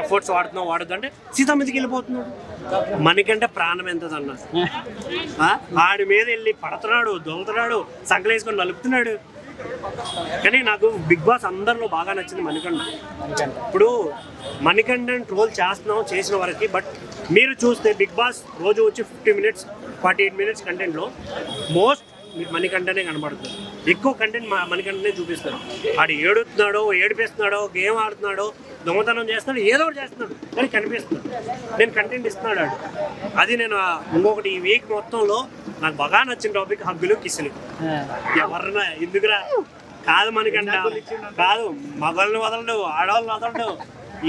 Efforts వాడుతున్నావు వాడద్దు అంటే సీత మీదకి వెళ్ళిపోతున్నాడు. మనకంటే ప్రాణం ఎంతదన్న, ఆడి మీద వెళ్ళి పడుతున్నాడు, దొంగతున్నాడు, సంకలేసుకొని నలుపుతున్నాడు. కానీ నాకు బిగ్ బాస్ అందరిలో బాగా నచ్చింది మణికంఠ. ఇప్పుడు మణికంఠని ట్రోల్ చేస్తున్నాం చేసిన వరకు, బట్ మీరు చూస్తే బిగ్ బాస్ రోజు వచ్చి 50 minutes 48 minutes కంటెంట్లో మోస్ట్ మీకు మణికంఠనే కనబడుతుంది. ఎక్కువ కంటెంట్ మణికంఠనే చూపిస్తారు. ఆడు ఏడుతున్నాడో, ఏడిపిస్తున్నాడో, గేమ్ ఆడుతున్నాడో, దొంగతనం చేస్తున్నాడు, ఏదో ఒకటి చేస్తున్నాడు కానీ కనిపిస్తున్నాడు. నేను కంటెంట్ ఇస్తున్నాడు ఆడు. అది నేను ఇంకొకటి ఈ వీక్ మొత్తంలో నాకు బాగా నచ్చిన టాపిక్ హగ్గులు కిస్సులు. ఎవరన్నా ఎందుకురా కాదు మణికంఠ కాదు, మగవాళ్ళని వదలడు, ఆడవాళ్ళని వదలడు.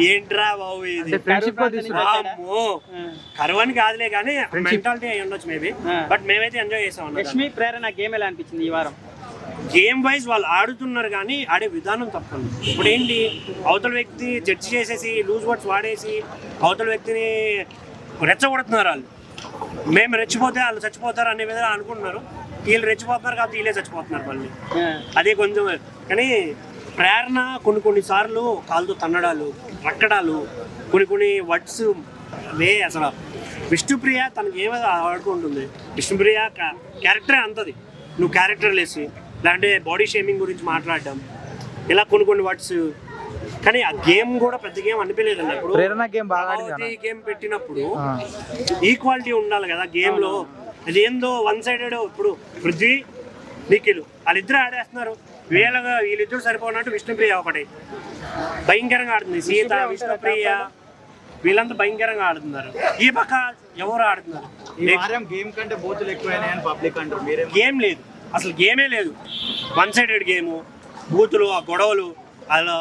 ఏంట్రా బాబు ఇది, కరువని కాదులే కానీ మెంటాలిటీ అయి ఉండొచ్చు మేబీ, బట్ మేమైతే ఎంజాయ్ చేసాం. లక్ష్మి ప్రేరణ గేమ్ ఎలా అనిపించింది ఈ వారం? గేమ్ వైజ్ వాళ్ళు ఆడుతున్నారు కానీ ఆడే విధానం తప్పండి. ఇప్పుడు ఏంటి, అవతల వ్యక్తి జడ్జి చేసేసి లూజ్ వర్డ్స్ వాడేసి అవతల వ్యక్తిని రెచ్చగొడుతున్నారు. వాళ్ళు మేము రెచ్చిపోతే వాళ్ళు చచ్చిపోతారు అనే విధంగా అనుకుంటున్నారు. వీళ్ళు రెచ్చిపోతున్నారు కాబట్టి వీళ్ళే చచ్చిపోతున్నారు మళ్ళీ. అదే కొంచెం కానీ ప్రేరణ కొన్ని సార్లు కాళ్ళతో తన్నడాలు, రక్కడాలు, కొన్ని వర్డ్స్ అసలు విష్ణుప్రియ తనకి ఏమైనా ఆడుకుంటుంది. విష్ణుప్రియ క్యారెక్టరే అంతది. నువ్వు క్యారెక్టర్ లేసి లేదంటే బాడీ షేమింగ్ గురించి మాట్లాడడం, ఇలా కొన్ని వర్డ్స్. కానీ ఆ గేమ్ కూడా పెద్ద గేమ్ అనిపించలేదండి. ఇప్పుడు గేమ్ పెట్టినప్పుడు ఈక్వాలిటీ ఉండాలి కదా గేమ్ లో. అదేందో వన్ సైడెడ్. ఇప్పుడు పృథ్వీ నిఖిల్ వాళ్ళిద్దరు ఆడేస్తున్నారు. వీళ్ళిద్దరు సరిపోనట్టు విష్ణుప్రియ ఒకటి భయంకరంగా ఆడుతుంది. సీత, విష్ణుప్రియ వీళ్ళంతా భయంకరంగా ఆడుతున్నారు. ఈ పక్క ఎవరు ఆడుతున్నారు? గేమ్ లేదు, అసలు గేమే లేదు. వన్ సైడెడ్ గేము, బూతులు, ఆ గొడవలు, అలా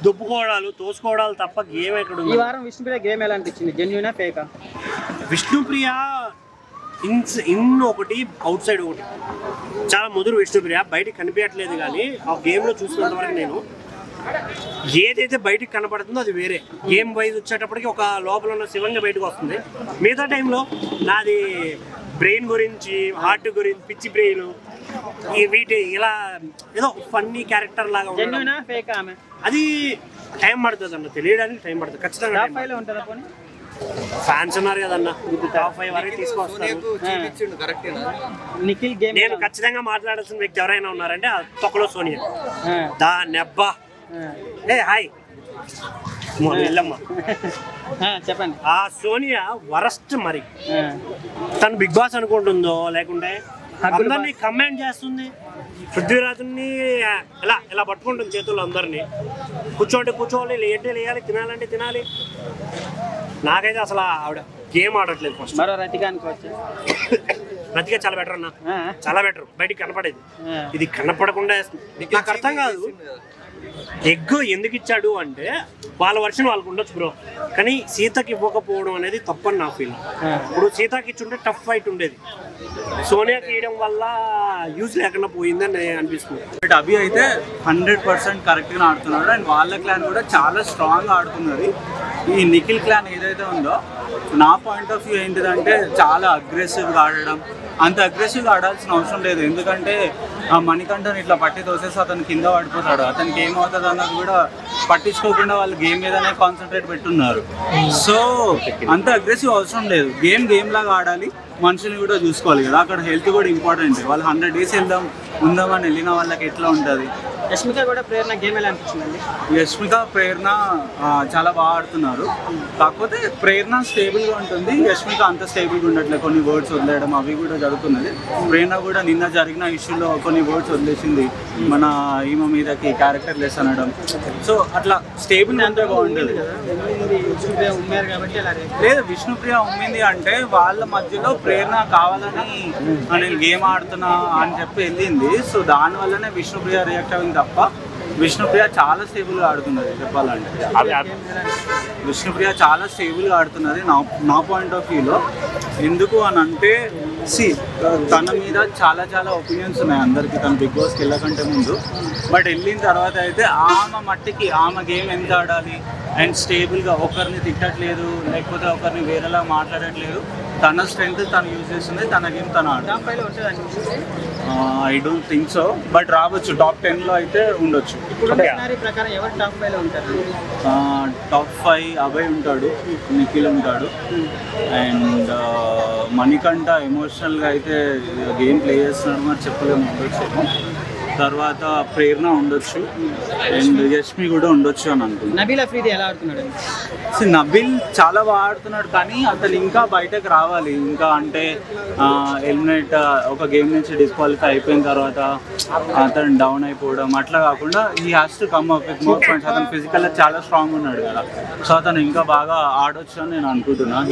దుప్పుకోవడాలు, తోసుకోవడాలు తప్ప గేమ్ ఎక్కడ ఉంది? ఈ వారం విష్ణుప్రియ గేమ్ ఎలా అనిపించింది? జెన్యూనా ఫేకా? విష్ణుప్రియ ఇన్ ఒకటి, అవుట్ సైడ్ ఒకటి. చాలా ముదురు విష్ణుప్రియ, బయటికి కనిపించట్లేదు. కానీ ఆ గేమ్లో చూసినంత వరకు నేను ఏదైతే బయటికి కనపడుతుందో అది వేరే. గేమ్ వైజ్ వచ్చేటప్పటికి ఒక లోపల ఉన్న శివంగా బయటకు వస్తుంది. మిగతా టైంలో నాది బ్రెయిన్ గురించి, హార్ట్ గురించి, పిచ్చి బ్రెయిన్, వీటి ఇలా ఏదో ఫన్నీ క్యారెక్టర్ లాగా ఉంటుంది. అది టైం పడుతుంది అన్న, తెలియడానికి టైం పడుతుంది ఖచ్చితంగా. ఫ్యాన్స్ ఉన్నారు కదన్న, టాప్ 5 వరకు తీసుకొస్తారు. నేను ఖచ్చితంగా మాట్లాడాల్సిన వ్యక్తి ఎవరైనా ఉన్నారంటే తొక్కలో సోనియా. దా నెబ్బా హాయ్ వెళ్ళమ్మ చెప్పండి. ఆ సోనియా వరస్ట్. మరి తను బిగ్ బాస్ అనుకుంటుందో లేకుంటే అందరినీ కమెంట్ చేస్తుంది. పృథ్వీరాజుని ఇలా పట్టుకుంటుంది చేతుల్లో అందరినీ. కూర్చోవాలి, ఏంటి లేయాలి, తినాలంటే తినాలి. నాకైతే అసలు ఆవిడ గేమ్ ఆడట్లేదు. ఫస్ట్ రతిక చాలా బెటర్ అన్న, చాలా బెటర్. బయటికి కనపడేది, ఇది కనపడకుండా నాకు అర్థం కాదు. ఎగ్ ఎందుకు ఇచ్చాడు అంటే వాళ్ళ వర్షన్ వాళ్ళకు ఉండొచ్చు బ్రో, కానీ సీతకి ఇవ్వకపోవడం అనేది తప్పని నా ఫీల్. ఇప్పుడు సీతకి ఇచ్చుంటే టఫ్ ఫైట్ ఉండేది. సోనియాకి ఇవ్వడం వల్ల యూజ్ లేకుండా పోయిందని అనిపిస్తుంది. బట్ అభి అయితే 100% కరెక్ట్గా ఆడుతున్నాడు. అండ్ వాళ్ళ క్లాన్ కూడా చాలా స్ట్రాంగ్ ఆడుతున్నది. ఈ నిఖిల్ క్లాన్ ఏదైతే ఉందో, నా పాయింట్ ఆఫ్ వ్యూ ఏంటిదంటే చాలా అగ్రెసివ్గా ఆడడం. అంత అగ్రెసివ్గా ఆడాల్సిన అవసరం లేదు, ఎందుకంటే ఆ మణికంఠని ఇట్లా పట్టి తోసేసి అతను కింద పడిపోతాడు. అతనికి ఏమవుతుంది అన్నది కూడా పట్టించుకోకుండా వాళ్ళు గేమ్ మీదనే కాన్సన్ట్రేట్ పెట్టున్నారు. సో అంత అగ్రెసివ్ అవసరం లేదు. గేమ్ లాగా ఆడాలి, మనుషుల్ని కూడా చూసుకోవాలి కదా. అక్కడ హెల్త్ కూడా ఇంపార్టెంట్. వాళ్ళు 100 days ఉందామని వెళ్ళిన వాళ్ళకి ఎట్లా ఉంటుంది. యష్మిక కూడా ప్రేరణ గేమ్ ఎలా అనిపించిందండి? యష్మిక, ప్రేరణ చాలా బాగా ఆడుతున్నారు. కాకపోతే ప్రేరణ స్టేబుల్గా ఉంటుంది, యష్మిక అంత స్టేబుల్గా ఉండట్లేదు. కొన్ని వర్డ్స్ వదిలేయడం అవి కూడా జరుగుతున్నది. ప్రేరణ కూడా నిన్న జరిగిన ఇష్యూలో కొన్ని వర్డ్స్ వదిలేసింది, మన ఈమె మీదకి క్యారెక్టర్ లెస్ అనడం. సో అట్లా స్టేబుల్ అంతే బాగుంటుంది. లేదు, విష్ణుప్రియ ఉమ్మింది అంటే వాళ్ళ మధ్యలో ప్రేరణ కావాలని నేను గేమ్ ఆడుతున్నా అని చెప్పి వెళ్ళింది. సో దానివల్లనే విష్ణుప్రియ రియాక్ట్ అయింది తప్ప విష్ణుప్రియ చాలా స్టేబుల్గా ఆడుతున్నది. చెప్పాలంటే విష్ణుప్రియ చాలా స్టేబుల్గా ఆడుతున్నది నా పాయింట్ ఆఫ్ వ్యూలో. ఎందుకు అని అంటే తన మీద చాలా ఒపీనియన్స్ ఉన్నాయి అందరికీ, తను బిగ్ బాస్కి వెళ్ళకంటే ముందు. బట్ వెళ్ళిన తర్వాత అయితే ఆమె మట్టికి ఆమె గేమ్ ఎంత ఆడాలి అండ్ స్టేబుల్గా, ఒకరిని తిట్టట్లేదు, లేకపోతే ఒకరిని వేరేలా మాట్లాడట్లేదు. తన స్ట్రెంగ్త్ తను యూజ్ చేస్తుంది, తన గేమ్ తను ఆడుతుంది. టాప్ 5 లో ఉంటుంది అనిపిస్తుంది. I don't think so, but రావచ్చు. టాప్ 10లో అయితే ఉండొచ్చు. ఇప్పుడు సినారీ ప్రకారం ఎవరు టాప్ 5 లో ఉంటారు? టాప్ 5 అభయ్ ఉంటాడు, నిఖిల్ ఉంటాడు, అండ్ మణికంఠ ఎమోషనల్గా అయితే గేమ్ ప్లే చేస్తున్నాడు మరి చెప్పలేము, ఉండొచ్చు. తర్వాత ప్రేరణ ఉండొచ్చు, అండ్ యష్మి కూడా ఉండొచ్చు అని అనుకుంటున్నాను. నబీల్ అఫ్రీది ఎలా ఆడుతున్నాడు? నబిల్ చాలా బాగా ఆడుతున్నాడు, కానీ అతను ఇంకా బయటకు రావాలి. ఇంకా అంటే ఎలిమినేట్ ఒక గేమ్ నుంచి డిస్క్వాలిఫై అయిపోయిన తర్వాత అతను డౌన్ అయిపోవడం అట్లా కాకుండా ఈ has to come up with more points. అతను ఫిజికల్గా చాలా స్ట్రాంగ్ ఉన్నాడు కదా, సో అతను ఇంకా బాగా ఆడొచ్చు అని నేను అనుకుంటున్నాను.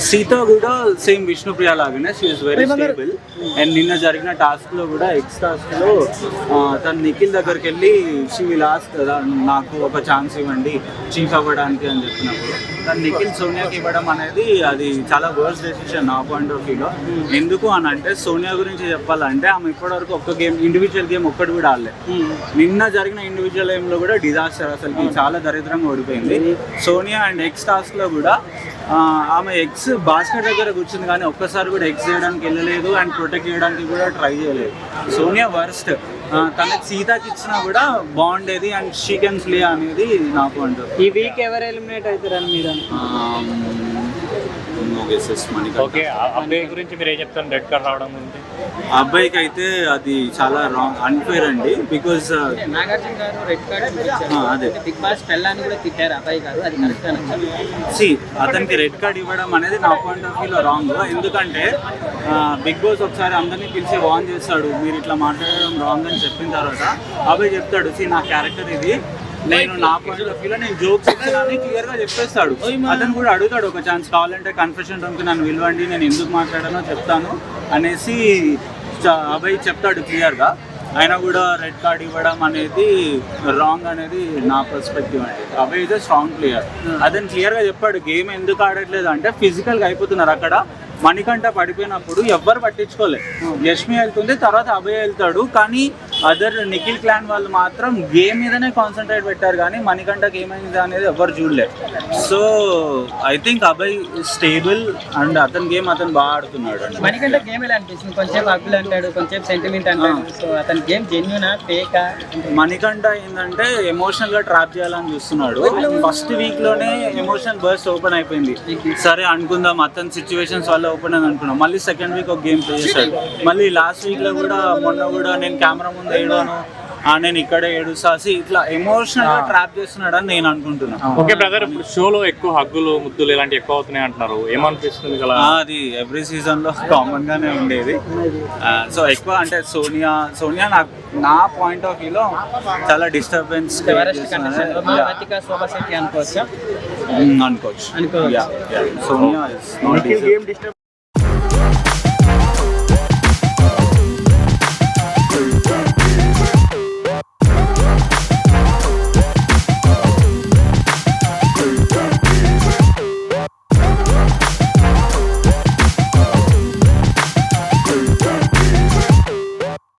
సీత కూడా సేమ్ విష్ణుప్రియ లాగానే she is very stable. And నిన్న జరిగిన టాస్క్లో కూడా ఎక్స్ టాస్క్లో తను నిఖిల్ దగ్గరికి వెళ్ళి షీ విల్ ఆస్క్ కదా, నాకు ఒక ఛాన్స్ ఇవ్వండి చీఫ్ అవ్వడానికి అని చెప్పినప్పుడు తను నిఖిల్ సోనియాకి ఇవ్వడం అనేది అది చాలా వర్స్ట్ డెసిషన్ నా పాయింట్ ఆఫ్ వ్యూలో. ఎందుకు అని అంటే సోనియా గురించి చెప్పాలంటే ఆమె ఇప్పటివరకు ఒక్క గేమ్ ఇండివిజువల్ గేమ్ ఒక్కటి కూడా ఆడలేదు. నిన్న జరిగిన ఇండివిజువల్ గేమ్లో కూడా డిజాస్టర్, అసలు చాలా దరిద్రంగా ఓడిపోయింది. సోనియా అండ్ ఎక్స్ టాస్క్లో కూడా ఆమె ఎగ్స్ బాస్కెట్ దగ్గర కూర్చుంది, కానీ ఒక్కసారి కూడా ఎగ్స్ చేయడానికి వెళ్ళలేదు అండ్ ప్రొటెక్ట్ చేయడానికి కూడా ట్రై చేయలేదు. సోనియా వర్స్ట్. తనకి సీతాకి ఇచ్చినా కూడా బాగుండేది అండ్ షీ కెన్ ప్లే అనేది నా పాయింట్. ఈ వీక్ ఎవరు ఎలిమినేట్ అవుతారని మీరు? ఓకే, అబ్బాయి గురించి మీరు ఏం చెప్తారు? రెడ్ కార్డ్ రావడం గురించి అబ్బాయికి అయితే అది చాలా రాంగ్, అన్ఫేర్ అండి. బికాజ్ నాగార్జున గారు రెడ్ కార్డ్ అదే బిగ్ బాస్ పెళ్ళాన్ని కూడా తిట్టారు అబ్బాయి గారు, అది కరెక్ట్? అతనికి రెడ్ కార్డ్ ఇవ్వడం అనేది నా పాయింట్ ఆఫ్ వ్యూలో రాంగ్. ఎందుకంటే బిగ్ బాస్ ఒకసారి అందరినీ పిలిచి వార్న్ చేస్తాడు, మీరు ఇట్లా మాట్లాడడం రాంగ్ అని చెప్పిన తర్వాత అబ్బాయి చెప్తాడు, నా క్యారెక్టర్ ఇది, నేను నా పాయింట్ ఆఫ్ వ్యూలో నేను జోక్స్ ఇచ్చానని క్లియర్గా చెప్పేస్తాడు. అతను కూడా అడుగుతాడు ఒక ఛాన్స్ కావాలంటే కన్ఫెషన్ రూమ్కి నన్ను పిలవండి, నేను ఎందుకు మాట్లాడానో చెప్తాను అనేసి అబ్బాయి చెప్తాడు క్లియర్గా. అయినా కూడా రెడ్ కార్డ్ ఇవ్వడం అనేది రాంగ్ అనేది నా పర్స్పెక్టివ్ అండి. అబ్బాయి ఇస్ స్ట్రాంగ్ ప్లేయర్, అతను క్లియర్గా చెప్పాడు గేమ్ ఎందుకు ఆడట్లేదు అంటే ఫిజికల్గా అయిపోతున్నారు. అక్కడ మణికంఠ పడిపోయినప్పుడు ఎవ్వరు పట్టించుకోలేదు, యష్మి వెళ్తుంది తర్వాత అభయ్ వెళ్తాడు, కానీ అదర్ నిఖిల్ క్లాన్ వాళ్ళు మాత్రం గేమ్ మీదనే కాన్సన్ట్రేట్ పెట్టారు, కానీ మణికంఠకి ఏమైంది అనేది ఎవ్వరు చూడలేదు. So I think Abhay stable and అతని గేమ్ అతను బాగా ఆడుతున్నాడు అండి. మణికంఠ గేమ్ ఎలా అనిపిస్తుంది? కొంచెం అగ్గులు అంటాడు, కొంచెం సెంటిమెంట్ అంటాడు, సో అతని గేమ్ జెన్యూనా ఫేకా? మణికంఠ ఏంటంటే ఎమోషనల్ గా ట్రాప్ చేయాలని చూస్తున్నాడు. ఫస్ట్ వీక్ లోనే ఎమోషనల్ బర్స్ట్ ఓపెన్ అయిపోయింది. సరే అనుకుందాం అతని సిచ్యువేషన్స్ వల్ల ఓపెన్ అని అనుకున్నాం. మళ్ళీ సెకండ్ వీక్ ఒక గేమ్ ప్లే చేశాడు. మళ్ళీ లాస్ట్ వీక్ లో కూడా మొన్న కూడా నేను కెమెరా ముందు ఏడాను, నేను ఇక్కడే ఏడుస్తాసి ఇట్లా ఎమోషనల్ గా ట్రాప్ చేస్తున్నాడు అని నేను అనుకుంటున్నాను. ఓకే బ్రదర్, ఇప్పుడు షోలో ఎక్కువ హగ్గులు ముద్దులు ఇలాంటివి ఎక్కువ అవుతున్నాయి అంటున్నారు, ఏమనిపిస్తుంది కదా? అది ఎవ్రీ సీజన్ లో కామన్ గానే ఉండేది. సో ఎక్కువ అంటే సోనియా నా పాయింట్ ఆఫ్ వ్యూలో చాలా డిస్టర్బెన్స్ అనుకోవచ్చు. సోనియా